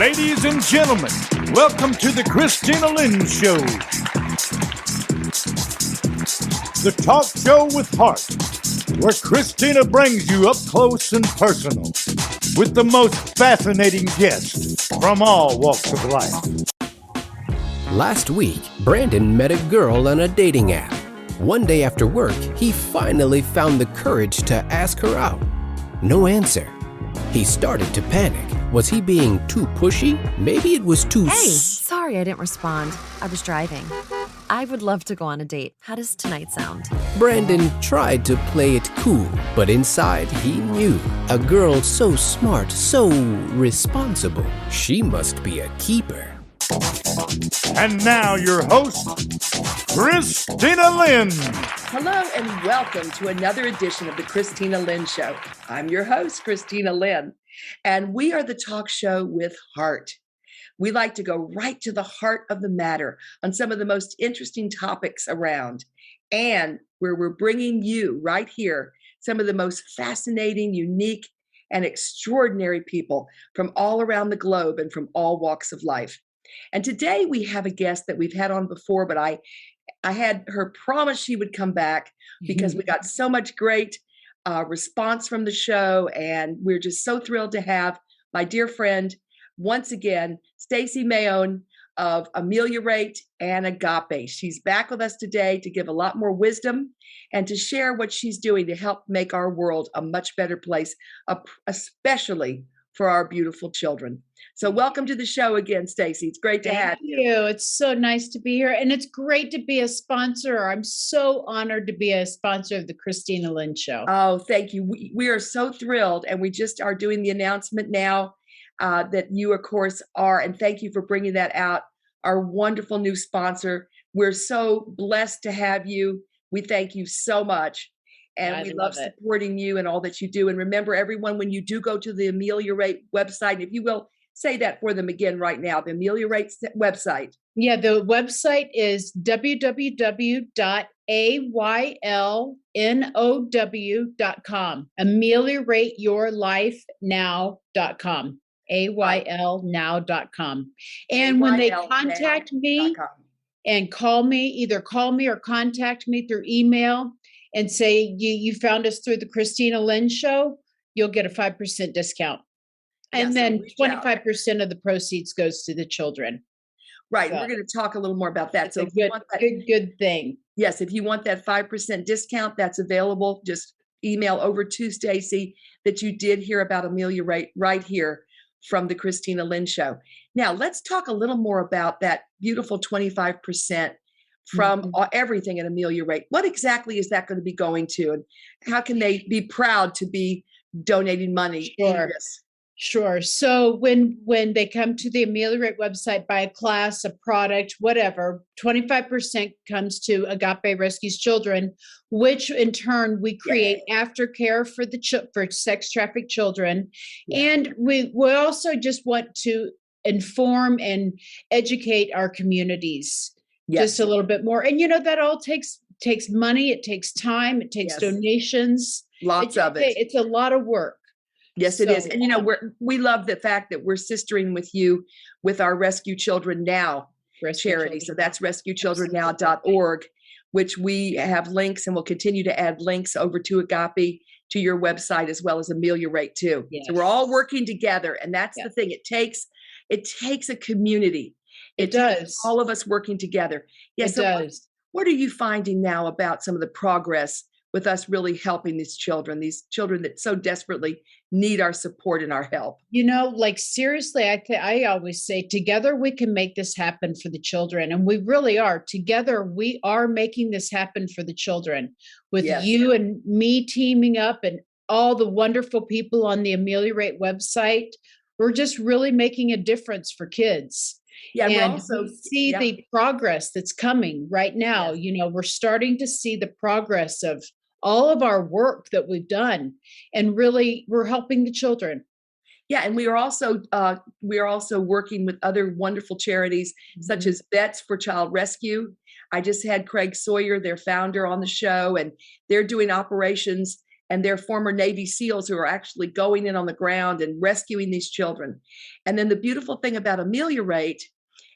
Ladies and gentlemen, welcome to the Kristina Lynn Show. The talk show with heart, where Kristina brings you up close and personal with the most fascinating guests from all walks of life. Last week, Brandon met a girl on a dating app. One day after work, he finally found the courage to ask her out. No answer. He started to panic. Was he being too pushy? Maybe it was too... Hey, sorry I didn't respond. I was driving. I would love to go on a date. How does tonight sound? Brandon tried to play it cool, but inside he knew. A girl so smart, so responsible. She must be a keeper. And now your host, Kristina Lynn. Hello and welcome to another edition of the Kristina Lynn Show. I'm your host, Kristina Lynn, and we are the talk show with heart. We like to go right to the heart of the matter on some of the most interesting topics around, and where we're bringing you right here some of the most fascinating, unique, and extraordinary people from all around the globe and from all walks of life. And today we have a guest that we've had on before, but I had her promise she would come back because we got so much great response from the show, and we're just so thrilled to have my dear friend, once again, Staci Maione of Ameliorate and Agape. She's back with us today to give a lot more wisdom and to share what she's doing to help make our world a much better place, especially for our beautiful children. So welcome to the show again, Staci. It's great to have you. Thank you. It's so nice to be here. And it's great to be a sponsor. I'm so honored to be a sponsor of the Kristina Lynn Show. Oh, thank you. We are so thrilled. And we just are doing the announcement now that you, of course, are. And thank you for bringing that out. Our wonderful new sponsor. We're so blessed to have you. We thank you so much. And we love supporting you and all that you do. And remember, everyone, when you do go to the Ameliorate website, if you will say that for them again right now, the Ameliorate website. Yeah, the website is www.aylnow.com. AmeliorateYourLifeNow.com. AYLNow.com. And when they contact me and call me, either call me or contact me through email, and say you found us through the Kristina Lynn Show, you'll get a 5% discount. And then 25% of the proceeds goes to the children. Right. So, we're going to talk a little more about that. So good thing. Yes. If you want that 5% discount, that's available. Just email over to Staci that you did hear about Ameliorate right here from the Kristina Lynn Show. Now let's talk a little more about that beautiful 25% from everything at Ameliorate. What exactly is that going to be going to, and how can they be proud to be donating money? Sure. So when they come to the Ameliorate website, buy a class, a product, whatever, 25% comes to Agape Rescues Children, which in turn we create aftercare for for sex trafficked children. And we also just want to inform and educate our communities. Just a little bit more. And that all takes money, it takes time, it takes donations. Lots of it. It's a lot of work. Yes, it is. And we love the fact that we're sistering with you with our Rescue Children Now charity. So that's rescuechildrennow.org, which we have links, and we'll continue to add links over to Agape, to your website, as well as Ameliorate too. Yes. So we're all working together, and that's the thing. It takes a community. It does. All of us working together. Yes, it does. What are you finding now about some of the progress with us really helping these children that so desperately need our support and our help? Seriously, I always say together we can make this happen for the children. And we really are. Together, we are making this happen for the children with you and me teaming up and all the wonderful people on the Ameliorate website. We're just really making a difference for kids. Yeah, and we also see the progress that's coming right now. We're starting to see the progress of all of our work that we've done, and really we're helping the children. Yeah, and we are also working with other wonderful charities such as Vets for Child Rescue. I just had Craig Sawyer, their founder, on the show, and they're doing operations and they're former Navy SEALs who are actually going in on the ground and rescuing these children. And then the beautiful thing about Ameliorate,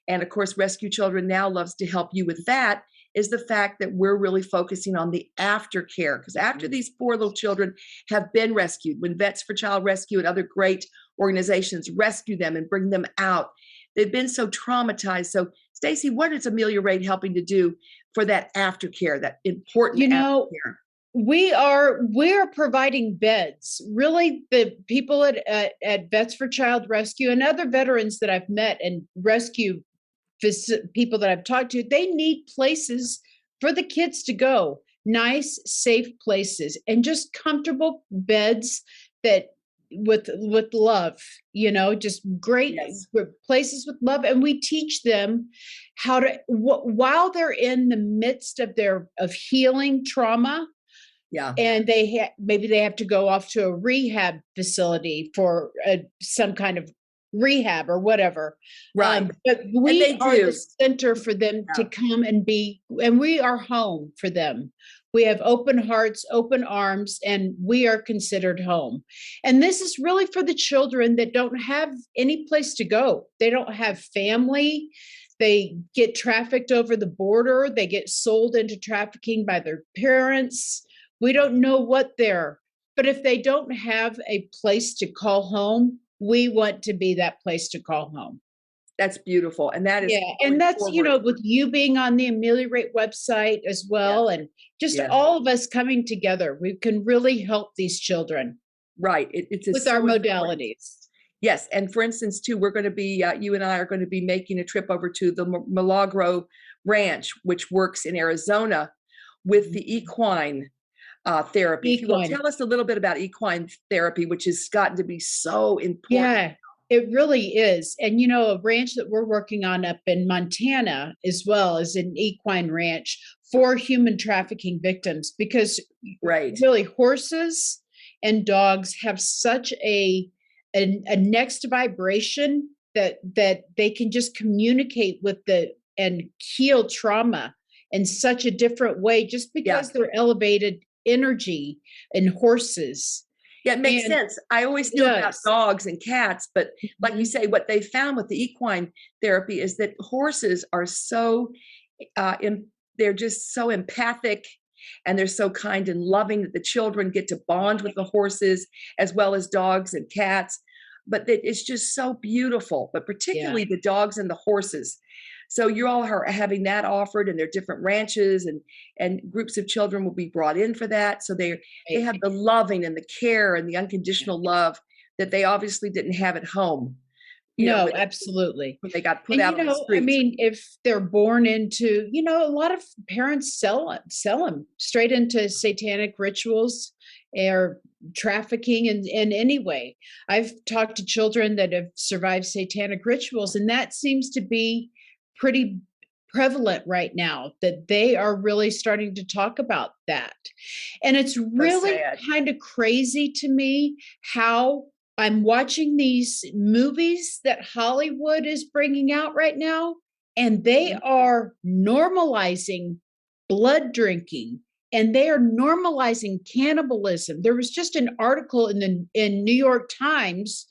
and of course, Rescue Children Now loves to help you with that, is the fact that we're really focusing on the aftercare. Because after these poor little children have been rescued, when Vets for Child Rescue and other great organizations rescue them and bring them out, they've been so traumatized. So, Staci, what is Ameliorate helping to do for that aftercare, that important aftercare? We're providing beds. Really, the people at Vets for Child Rescue and other veterans that I've met and rescue people that I've talked to, they need places for the kids to go, nice, safe places, and just comfortable beds that with love, just great places with love. And we teach them how to, while they're in the midst of healing trauma. Yeah. And maybe they have to go off to a rehab facility for some kind of rehab or whatever. Right. But we are the center for them to come and we are home for them. We have open hearts, open arms, and we are considered home. And this is really for the children that don't have any place to go. They don't have family. They get trafficked over the border. They get sold into trafficking by their parents. We don't know what but if they don't have a place to call home, we want to be that place to call home. That's beautiful. And that is, and that's, with you being on the Ameliorate website as well, and just all of us coming together, we can really help these children. Right. It's with our modalities. Yes. And for instance, too, we're going to be, you and I are going to be making a trip over to the Milagro Ranch, which works in Arizona with the equine therapy. If you will tell us a little bit about equine therapy, which has gotten to be so important. Yeah, it really is. And, a ranch that we're working on up in Montana as well is an equine ranch for human trafficking victims, because really horses and dogs have such a next vibration that they can just communicate with and heal trauma in such a different way, just because they're elevated energy in horses. Yeah, it makes sense. I always knew about dogs and cats, but like you say, what they found with the equine therapy is that horses are so, they're just so empathic, and they're so kind and loving that the children get to bond with the horses as well as dogs and cats. But it's just so beautiful, but particularly the dogs and the horses. So you all are having that offered, and there are different ranches, and groups of children will be brought in for that. So they have the loving and the care and the unconditional love that they obviously didn't have at home. Absolutely. When they got put out on the streets. I mean, if they're born into, a lot of parents sell them straight into satanic rituals or trafficking in any way. I've talked to children that have survived satanic rituals, and that seems to be pretty prevalent right now, that they are really starting to talk about that. And it's really kind of crazy to me how I'm watching these movies that Hollywood is bringing out right now, and they are normalizing blood drinking, and they are normalizing cannibalism. There was just an article in New York Times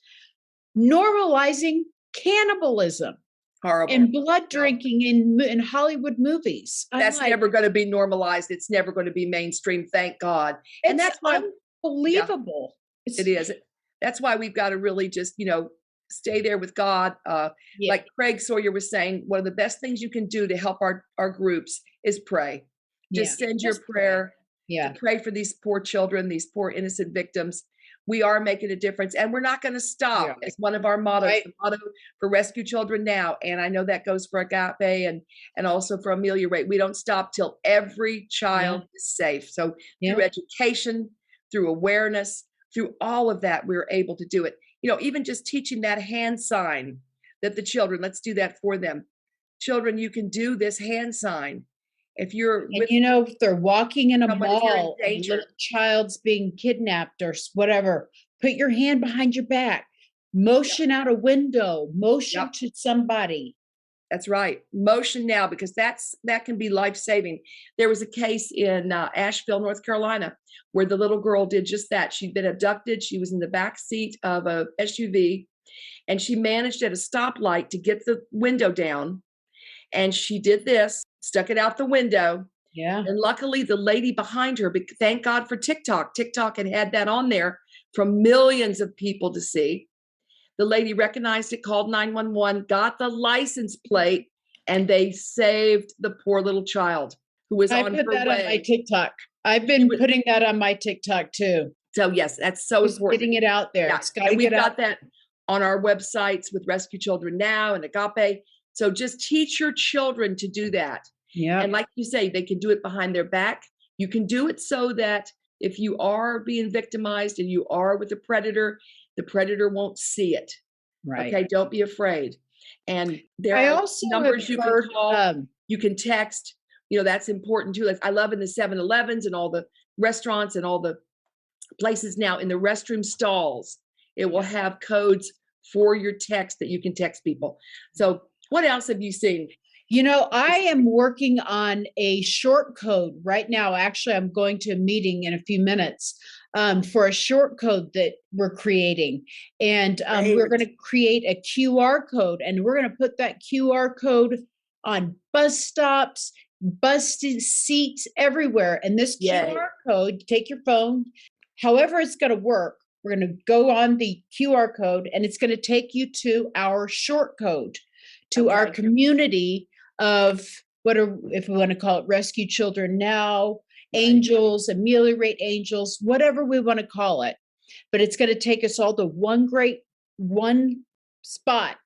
normalizing cannibalism. Horrible. And blood drinking in Hollywood movies. That's never going to be normalized. It's never going to be mainstream, thank God. And that's why unbelievable. It is. That's why we've got to really just, stay there with God. Like Craig Sawyer was saying, one of the best things you can do to help our groups is pray. Just send your prayer. Yeah. Pray for these poor children, these poor innocent victims. We are making a difference, and we're not going to stop. It's one of our mottos, the motto for Rescue Children Now. And I know that goes for Agape and also for Ameliorate. We don't stop till every child is safe. So through education, through awareness, through all of that, we're able to do it. Even just teaching that hand sign that the children, let's do that for them. Children, you can do this hand sign. If you're if they're walking in a mall, a little child's being kidnapped or whatever, put your hand behind your back, motion out a window, motion to somebody. That's right. Motion now, because that can be life-saving. There was a case in Asheville, North Carolina, where the little girl did just that. She'd been abducted. She was in the back seat of a SUV, and she managed at a stoplight to get the window down. And she did this, stuck it out the window. Yeah. And luckily, the lady behind her, thank God for TikTok. TikTok had that on there for millions of people to see. The lady recognized it, called 911, got the license plate, and they saved the poor little child who was on her way. I put that on my TikTok. I've been putting that on my TikTok too. So yes, that's so important. Getting it out there. Yeah. And we've got that on our websites with Rescue Children Now and Agape. So just teach your children to do that. Yeah. And like you say, they can do it behind their back. You can do it so that if you are being victimized and you are with the predator won't see it. Right. Okay. Don't be afraid. And there are also numbers you can call, you can text, that's important too. Like I love in the 7-Elevens and all the restaurants and all the places now in the restroom stalls, it will have codes for your text that you can text people. So what else have you seen? I am working on a short code right now. Actually, I'm going to a meeting in a few minutes for a short code that we're creating. And we're going to create a QR code, and we're going to put that QR code on bus stops, bus seats, everywhere. And this QR code, take your phone, however it's going to work, we're going to go on the QR code, and it's going to take you to our short code, to our community of if we want to call it Rescue Children Now, Angels, Ameliorate Angels, whatever we want to call it. But it's going to take us all to one spot.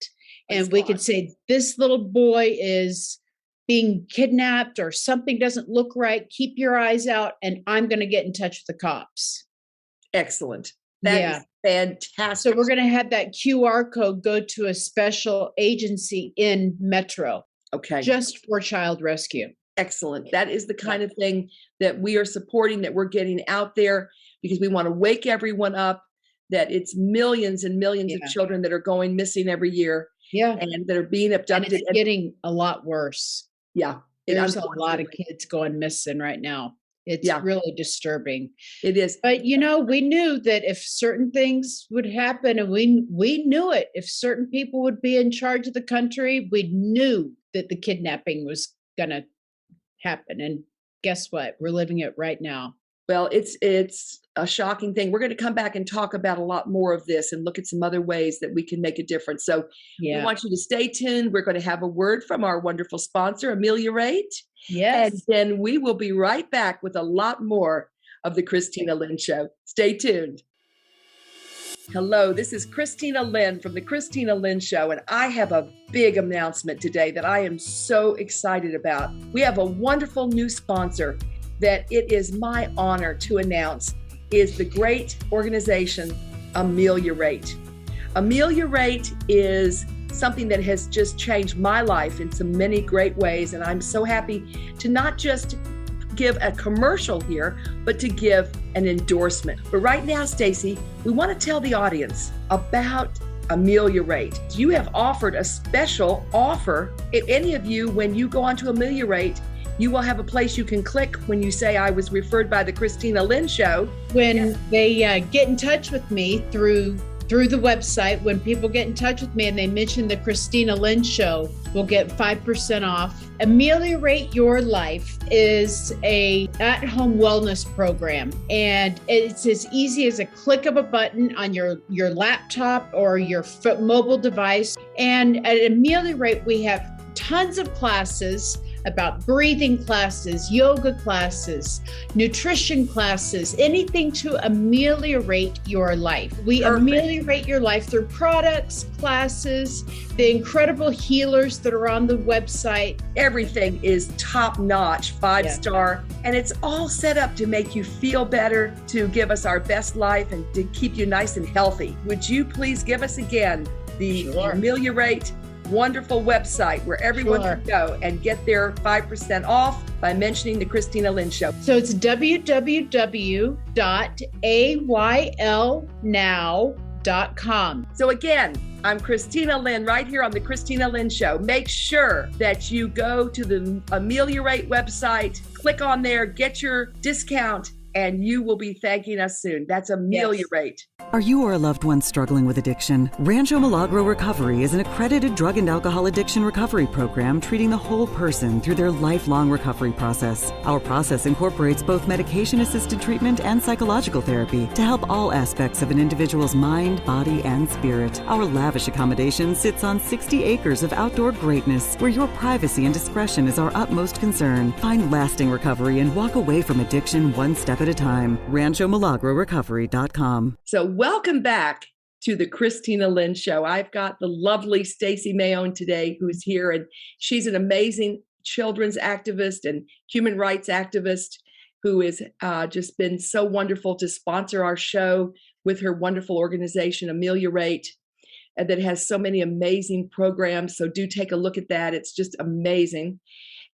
And we can say, this little boy is being kidnapped or something doesn't look right. Keep your eyes out, and I'm going to get in touch with the cops. Excellent. That is fantastic. So we're going to have that QR code go to a special agency in Metro. Okay. Just for child rescue. Excellent. That is the kind of thing that we are supporting, that we're getting out there, because we want to wake everyone up that it's millions and millions of children that are going missing every year. Yeah. And that are being abducted. And it's getting a lot worse. Yeah. There's a lot of kids going missing right now. It's really disturbing. It is. But, we knew that if certain things would happen, and we knew it, if certain people would be in charge of the country, we knew that the kidnapping was going to happen. And guess what? We're living it right now. Well, it's a shocking thing. We're going to come back and talk about a lot more of this and look at some other ways that we can make a difference. So we want you to stay tuned. We're going to have a word from our wonderful sponsor, Ameliorate. Yes. And then we will be right back with a lot more of the Kristina Lynn Show. Stay tuned. Hello, this is Kristina Lynn from the Kristina Lynn Show, and I have a big announcement today that I am so excited about. We have a wonderful new sponsor that it is my honor to announce is the great organization Ameliorate. Ameliorate is something that has just changed my life in so many great ways, and I'm so happy to not just give a commercial here, but to give an endorsement. But right now, Staci, we want to tell the audience about Ameliorate. You have offered a special offer. If any of you, when you go on to Ameliorate, you will have a place you can click when you say, I was referred by the Kristina Lynn Show. When they get in touch with me through the website, when people get in touch with me and they mention the Kristina Lynn Show, we'll get 5% off. Ameliorate Your Life is a at-home wellness program, and it's as easy as a click of a button on your laptop or your mobile device. And at Ameliorate, we have tons of classes about breathing classes, yoga classes, nutrition classes, anything to ameliorate your life. We ameliorate your life through products, classes, the incredible healers that are on the website. Everything is top-notch, 5-star, and it's all set up to make you feel better, to give us our best life, and to keep you nice and healthy. Would you please give us again the Ameliorate wonderful website where everyone can go and get their 5% off by mentioning the Kristina Lynn Show? So it's www.aylnow.com. So again, I'm Kristina Lynn, right here on the Kristina Lynn Show. Make sure that you go to the Ameliorate website, click on there, get your discount, and you will be thanking us soon. That's Ameliorate. Are you or a loved one struggling with addiction? Rancho Milagro Recovery is an accredited drug and alcohol addiction recovery program treating the whole person through their lifelong recovery process. Our process incorporates both medication-assisted treatment and psychological therapy to help all aspects of an individual's mind, body, and spirit. Our lavish accommodation sits on 60 acres of outdoor greatness where your privacy and discretion is our utmost concern. Find lasting recovery and walk away from addiction one step at a time. RanchoMilagroRecovery.com. So welcome back to the Kristina Lynn Show. I've got the lovely Staci Maione today who's here, and she's an amazing children's activist and human rights activist who has just been so wonderful to sponsor our show with her wonderful organization, Ameliorate, that has so many amazing programs. So do take a look at that. It's just amazing,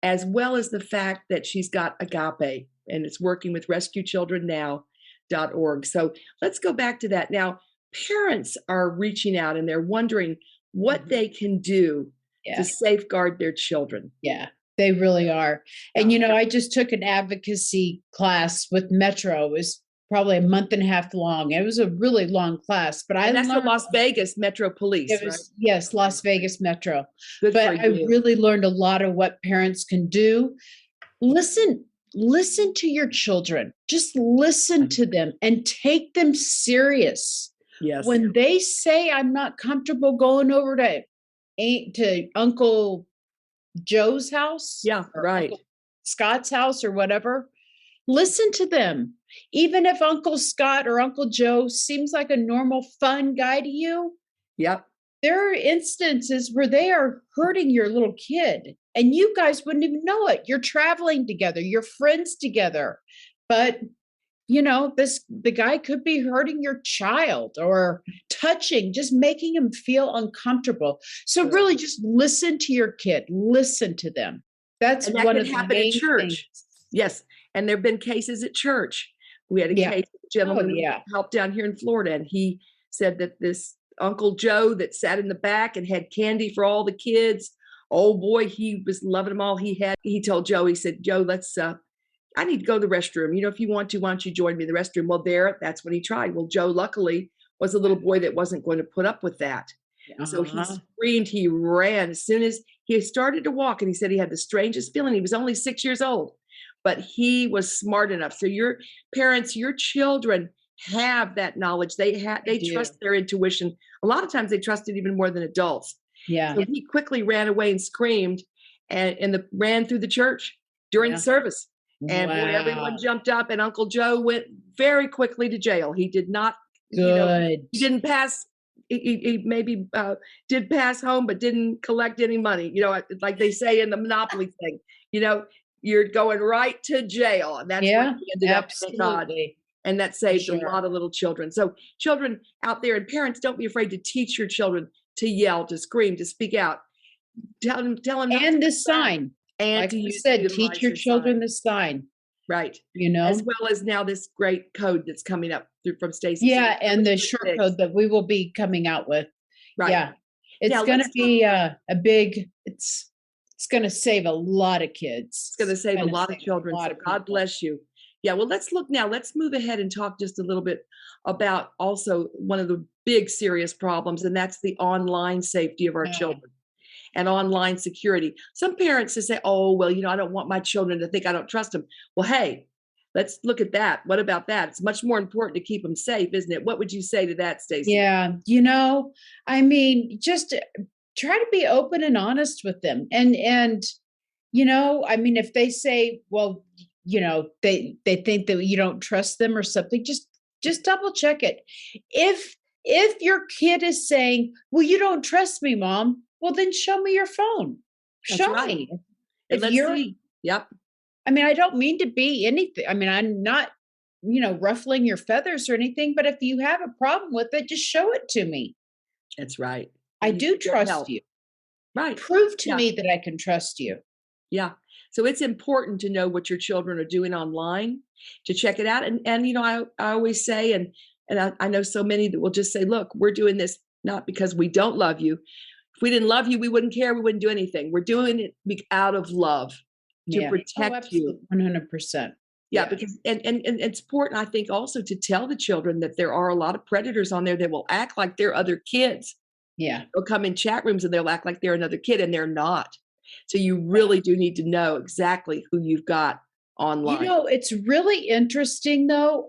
as well as the fact that she's got Agape, and it's working with RescueChildrenNow.org. So let's go back to that. Now, parents are reaching out and they're wondering what they can do to safeguard their children. Yeah, they really are. And, I just took an advocacy class with Metro. It was probably a month and a half long. It was a really long class, but that's the Las Vegas Metro Police, right? Yes, Las Vegas Metro. Good but for I you. really learned a lot of what parents can do. Listen to your children. Just listen to them and take them serious. Yes. When they say, I'm not comfortable going over to Uncle Joe's house. Yeah, right. Uncle Scott's house or whatever. Listen to them. Even if Uncle Scott or Uncle Joe seems like a normal, fun guy to you. Yep. There are instances where they are hurting your little kid and you guys wouldn't even know it. You're traveling together, you're friends together, but the guy could be hurting your child or touching, just making him feel uncomfortable. So really just listen to your kid, listen to them. That's and that one can of the happen main at church. things. Yes. And there've been cases at church. We had a case of a gentleman who helped down here in Florida, and he said that this Uncle Joe that sat in the back and had candy for all the kids. Oh boy, he was loving them all. He told Joe, he said, Joe, I need to go to the restroom. If you want to, why don't you join me in the restroom? Well, that's what he tried. Well, Joe, luckily, was a little boy that wasn't going to put up with that. So he screamed, he ran as soon as he started to walk. And he said he had the strangest feeling. He was only 6 years old, but he was smart enough. So your parents, your children have that knowledge. They trust their intuition. A lot of times they trust it even more than adults. Yeah. So he quickly ran away and screamed and ran through the church during the service. And boy, everyone jumped up, and Uncle Joe went very quickly to jail. He did not, he didn't pass. He maybe did pass home, but didn't collect any money. Like they say in the Monopoly thing, you're going right to jail. And that's where he ended up. Thank God. And that saved a lot of little children. So children out there and parents, don't be afraid to teach your children to yell, to scream, to speak out. Tell them. And the sign. And like you said, teach your children the sign. Right. As well as now this great code that's coming up from Staci. Yeah. And the short code that we will be coming out with. Right. Yeah. It's going to be a big, it's going to save a lot of kids. It's going to save a lot of children. So God bless you. Yeah. Well, let's look now. Let's move ahead and talk just a little bit about also one of the big serious problems, and that's the online safety of our children. And online security. Some parents just say, oh, well, I don't want my children to think I don't trust them. Well, hey, let's look at that. What about that? It's much more important to keep them safe, isn't it? What would you say to that, Staci? Yeah. Just try to be open and honest with them. And if they say, well, they think that you don't trust them or something, just double check it. If your kid is saying, well, you don't trust me, Mom, well, then show me your phone. Show me. Let's see. Yep. I don't mean to be anything. I'm not, ruffling your feathers or anything, but if you have a problem with it, just show it to me. That's right. I do trust you. Right. Prove to me that I can trust you. Yeah. So it's important to know what your children are doing online, to check it out. And I always say, and I know so many that will just say, look, we're doing this not because we don't love you. If we didn't love you, we wouldn't care. We wouldn't do anything. We're doing it out of love to protect you. 100%. Yeah, because and it's important, I think, also to tell the children that there are a lot of predators on there that will act like they're other kids. Yeah. They'll come in chat rooms and they'll act like they're another kid, and they're not. So you really do need to know exactly who you've got online. It's really interesting though,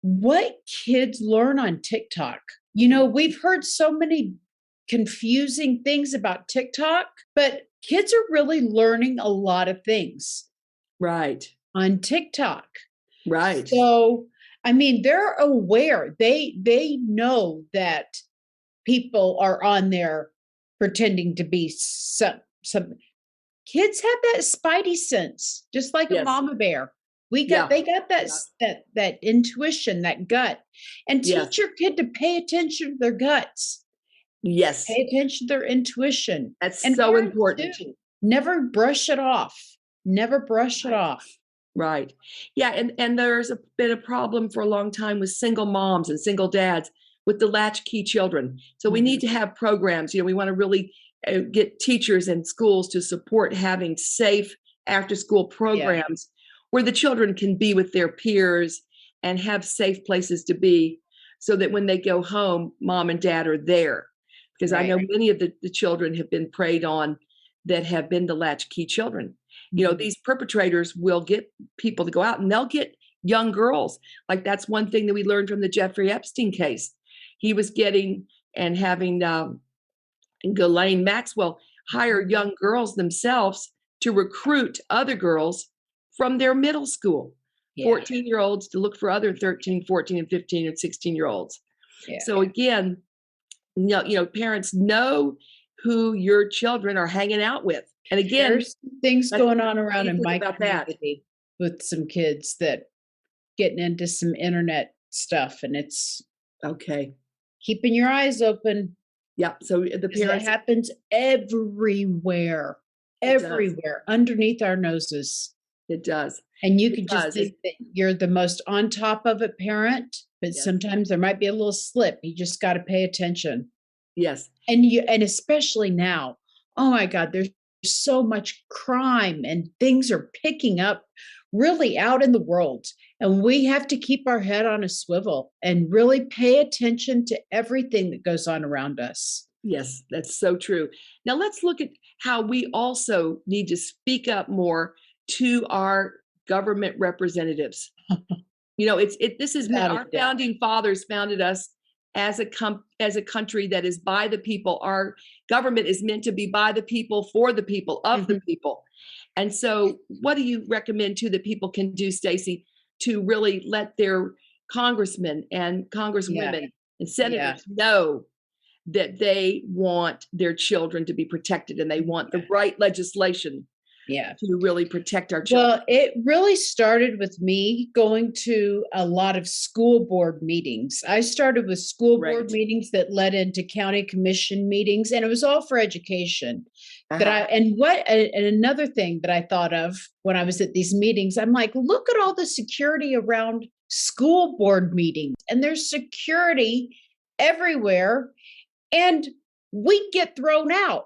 what kids learn on TikTok. We've heard so many confusing things about TikTok, but kids are really learning a lot of things. Right. On TikTok. Right. So, they're aware. They know that people are on there pretending to be some kids have that spidey sense, just like a mama bear. They got that intuition, that gut, and teach your kid to pay attention to their guts. Yes. Pay attention to their intuition. That's so important. Never brush it off. Never brush it off. Right. Yeah. And there's been a problem for a long time with single moms and single dads with the latchkey children. So we need to have programs. We want to really get teachers and schools to support having safe after school programs where the children can be with their peers and have safe places to be so that when they go home, mom and dad are there. Because I know many of the children have been preyed on that have been the latchkey children. These perpetrators will get people to go out and they'll get young girls. Like that's one thing that we learned from the Jeffrey Epstein case. He was getting and having Ghislaine Maxwell hire young girls themselves to recruit other girls from their middle school, 14-year-olds to look for other 13, 14, and 15 and 16-year-olds. So again, parents know who your children are hanging out with. And again, there's things going on around in my community with some kids that getting into some internet stuff, and it's keeping your eyes open. Yeah. So the parents, it happens everywhere, underneath our noses. It does. And you can just think that you're the most on top of it parent, but sometimes there might be a little slip. You just got to pay attention. Yes. And especially now, oh my God, there's so much crime and things are picking up really out in the world. And we have to keep our head on a swivel and really pay attention to everything that goes on around us. Yes, that's so true. Now let's look at how we also need to speak up more to our government representatives. This is our founding fathers founded us as a country that is by the people. Our government is meant to be by the people, for the people, of the people. And so what do you recommend too that people can do, Staci, to really let their congressmen and congresswomen and senators know that they want their children to be protected and they want the right legislation to really protect our children? Well, it really started with me going to a lot of school board meetings. I started with school board meetings that led into county commission meetings, and it was all for education. And another thing that I thought of when I was at these meetings, I'm like, look at all the security around school board meetings, and there's security everywhere, and we get thrown out.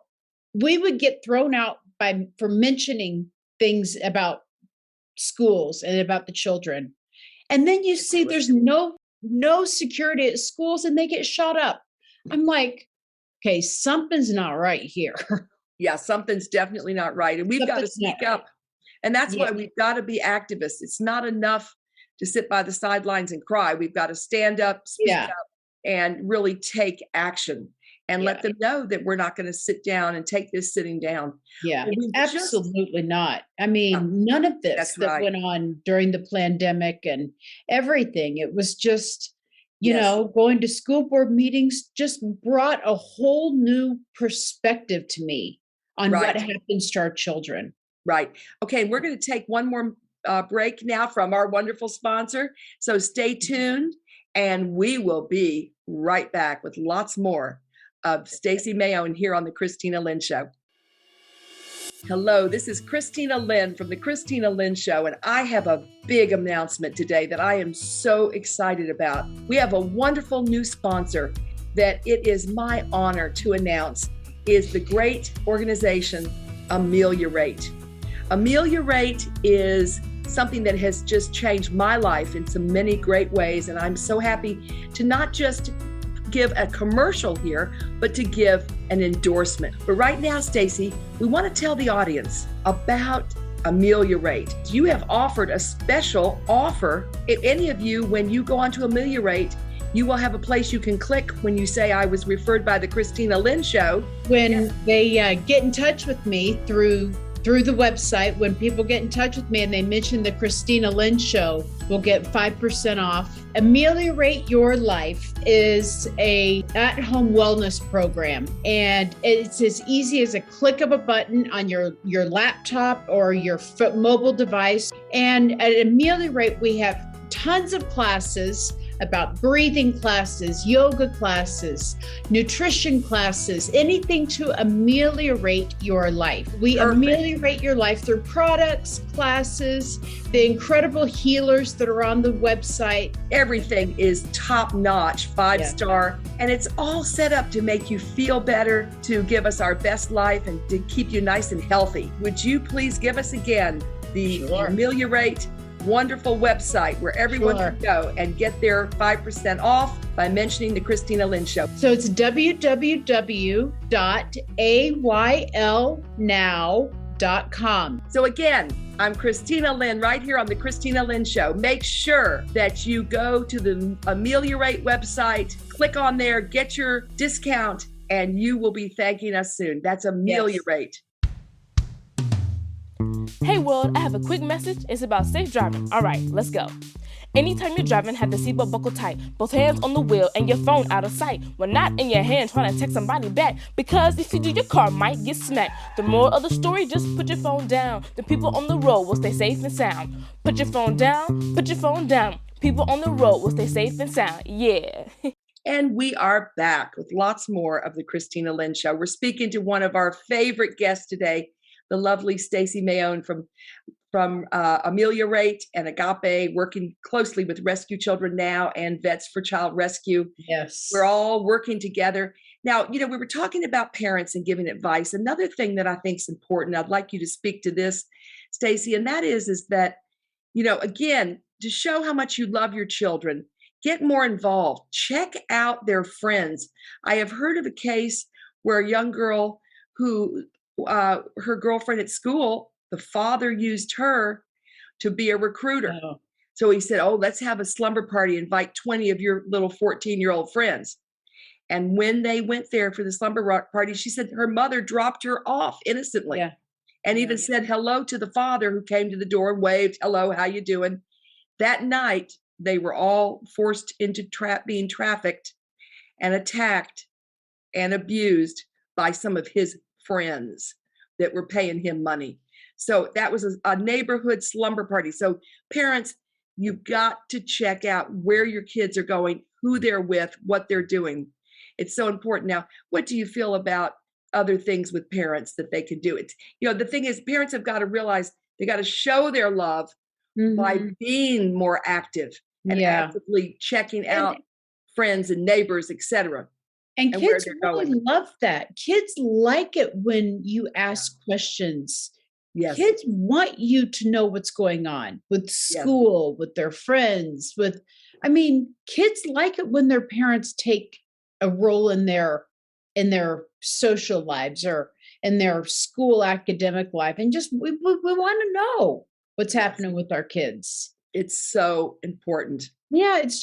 We would get thrown out for mentioning things about schools and about the children. And then you see there's no security at schools and they get shot up. I'm like, okay, something's not right here. Yeah, something's definitely not right. And we've got to speak up. And that's why we've got to be activists. It's not enough to sit by the sidelines and cry. We've got to stand up, speak up, and really take action. And let them know that we're not going to sit down and take this sitting down. Yeah, absolutely not. None of this that went on during the pandemic and everything. It was just, going to school board meetings just brought a whole new perspective to me on what happens to our children. Right. Okay. We're going to take one more break now from our wonderful sponsor. So stay tuned and we will be right back with lots more of Staci Maione here on the Kristina Lynn Show. Hello, this is Kristina Lynn from the Kristina Lynn Show, and I have a big announcement today that I am so excited about. We have a wonderful new sponsor, that it is my honor to announce is the great organization Ameliorate. Ameliorate is something that has just changed my life in so many great ways, and I'm so happy to not just give a commercial here, but to give an endorsement. But right now, Staci, we want to tell the audience about Ameliorate. You have offered a special offer. If any of you, when you go on to Ameliorate, you will have a place you can click when you say, I was referred by the Kristina Lynn Show. When they get in touch with me through the website, when people get in touch with me and they mention the Kristina Lynn Show, we'll get 5% off. Ameliorate Your Life is a at-home wellness program, and it's as easy as a click of a button on your laptop or your mobile device. And at Ameliorate, we have tons of classes about breathing classes, yoga classes, nutrition classes, anything to ameliorate your life. We ameliorate your life through products, classes, the incredible healers that are on the website. Everything is top-notch, 5-star, and it's all set up to make you feel better, to give us our best life, and to keep you nice and healthy. Would you please give us again the Ameliorate wonderful website where everyone can go and get their 5% off by mentioning the Kristina Lynn Show? So it's www.aylnow.com. So again, I'm Kristina Lynn right here on the Kristina Lynn Show. Make sure that you go to the Ameliorate website, click on there, get your discount, and you will be thanking us soon. That's Ameliorate. Hey world, I have a quick message. It's about safe driving. All right, let's go. Anytime you're driving, have the seatbelt buckled tight, both hands on the wheel and your phone out of sight. When not in your hand trying to text somebody back, because if you do, your car might get smacked. The moral of the story, just put your phone down. The people on the road will stay safe and sound. Put your phone down, put your phone down. People on the road will stay safe and sound. Yeah. And we are back with lots more of the Kristina Lynn Show. We're speaking to one of our favorite guests today, the lovely Staci Maione from Ameliorate and Agape, working closely with Rescue Children Now and Vets for Child Rescue. Yes. We're all working together. Now, we were talking about parents and giving advice. Another thing that I think is important, I'd like you to speak to this, Staci, and that is that, again, to show how much you love your children, get more involved, check out their friends. I have heard of a case where a young girl who her girlfriend at school, the father used her to be a recruiter. Oh. So he said, let's have a slumber party, invite 20 of your little 14-year-old friends. And when they went there for the slumber party, she said her mother dropped her off innocently and even said hello to the father who came to the door and waved, hello, how you doing? That night, they were all forced into being trafficked and attacked and abused by some of his friends that were paying him money. So that was a neighborhood slumber party. So parents, you've got to check out where your kids are going, who they're with, what they're doing. It's so important. Now, what do you feel about other things with parents that they can do? It's, the thing is, parents have got to realize they got to show their love by being more active and actively checking out friends and neighbors, etc. And kids really love that. Kids like it when you ask questions. Yes. Kids want you to know what's going on with school, with their friends, kids like it when their parents take a role in their social lives or in their school academic life. And just, we want to know what's happening with our kids. It's so important. Yeah, it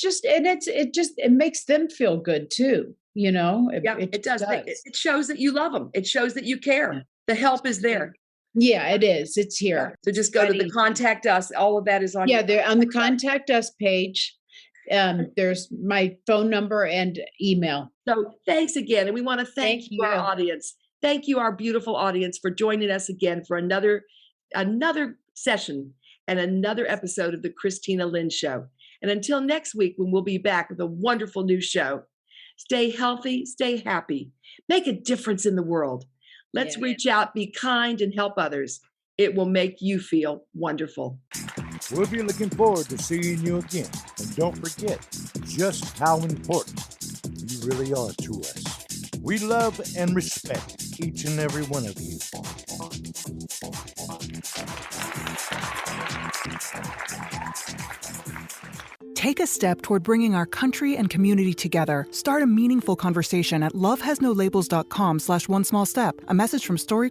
makes them feel good too. It does. It shows that you love them. It shows that you care. Yeah. The help is there. Yeah, it is. It's here. So just go to the contact us. All of that is on. Yeah, they're on the contact us page. There's my phone number and email. So thanks again. And we want to thank you, our audience. Thank you, our beautiful audience, for joining us again for another session and another episode of the Kristina Lynn Show. And until next week, when we'll be back with a wonderful new show, stay healthy, stay happy, make a difference in the world. Let's reach out, be kind, and help others. It will make you feel wonderful. We'll be looking forward to seeing you again. And don't forget just how important you really are to us. We love and respect each and every one of you. Take a step toward bringing our country and community together. Start a meaningful conversation at lovehasnolabels.com/onesmallstep. A message from Story